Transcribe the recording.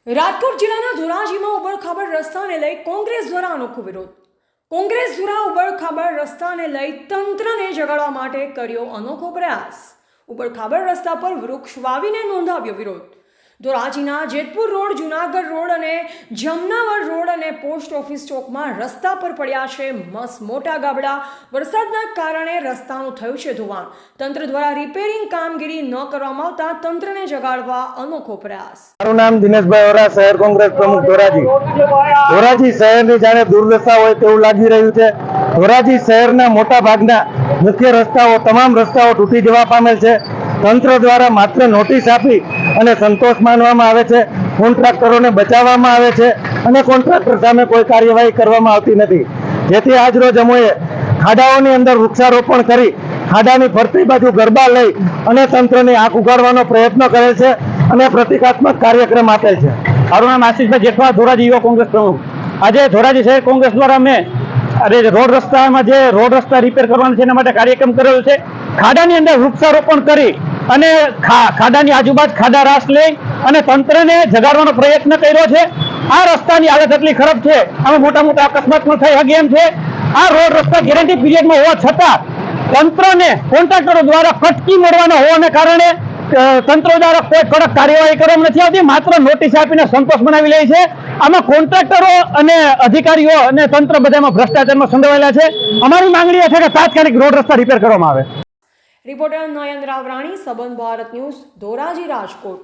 રાજકોટ જિલ્લાના ધોરાજીમાં ઉબડખાબડ રસ્તાને લઈ કોંગ્રેસ દ્વારા અનોખો વિરોધ. કોંગ્રેસ દ્વારા ઉબડખાબડ રસ્તાને લઈ તંત્રને જગાડવા માટે કર્યો અનોખો પ્રયાસ. ઉબડખાબડ રસ્તા પર વૃક્ષ વાવીને નોંધાવ્યો વિરોધ. ધોરાજીના જેતપુર રોડ, જુનાગઢ રોડ અને જમનાવર રોડ અને પોસ્ટ ઓફિસ ચોકમાં રસ્તા પર પડ્યા છે મોટા ગાબડા. વરસાદના કારણે રસ્તાનું થયું છે ધોવાણ. તંત્ર દ્વારા રિપેરિંગ કામગીરી ન કરવામાં આવતા તંત્રને જગાડવા અનોખો પ્રયાસ. મારું નામ દિનેશભાઈ ઓરા, શહેર કોંગ્રેસ પ્રમુખ ધોરાજી. ધોરાજી શહેરની જાણે દુર્દશા હોય તેવું લાગી રહ્યું છે. ધોરાજી શહેરના મોટા ભાગના મુખ્ય રસ્તાઓ, તમામ રસ્તાઓ તૂટી જવા પામેલ છે. તંત્ર દ્વારા માત્ર નોટિસ આપી અને સંતોષ માનવામાં આવે છે. કોન્ટ્રાક્ટરોને બચાવવામાં આવે છે અને કોન્ટ્રાક્ટર સામે કોઈ કાર્યવાહી કરવામાં આવતી નથી. જેથી આજ રોજ અમોએ ખાડાઓની અંદર વૃક્ષારોપણ કરી ખાડાની ફરતી બાજુ ગરબા લઈ અને તંત્રની આંખ ઉગાડવાનો પ્રયત્ન કરે છે અને પ્રતિકાત્મક કાર્યક્રમ આપે છે. મારું નામ આશીષભાઈ જેઠવા, ધોરાજી યુવા કોંગ્રેસ પ્રમુખ. આજે ધોરાજી શહેર કોંગ્રેસ દ્વારા મેં રોડ રસ્તા રિપેર કરવાનો છે એના માટે કાર્યક્રમ કરેલો છે. ખાડાની અંદર વૃક્ષારોપણ કરી અને ખાડાની આજુબાજુ ખાડા રાસ લઈ અને તંત્રને જગાડવાનો પ્રયત્ન કર્યો છે. આ રસ્તાની હાલત એટલી ખરાબ છે, આમાં મોટા મોટા અકસ્માત પણ થઈ શકે એમ છે. આ રોડ રસ્તા ગેરંટી પીરિયડમાં હોવા છતાં તંત્રને કોન્ટ્રાક્ટરો દ્વારા ફટકી મળવાના હોવાને કારણે તંત્ર દ્વારા કોઈ કડક કાર્યવાહી કરવામાં નથી આવતી. માત્ર નોટિસ આપીને સંતોષ બનાવી લે છે. આમાં કોન્ટ્રાક્ટરો અને અધિકારીઓ અને તંત્ર બધામાં ભ્રષ્ટાચારમાં સંડોવાયેલા છે. અમારી માંગણી એ છે કે તાત્કાલિક રોડ રસ્તા રિપેર કરવામાં આવે. રિપોર્ટર નયન રાવરાણી, સંબંધ ભારત ન્યૂઝ, ધોરાજી, રાજકોટ.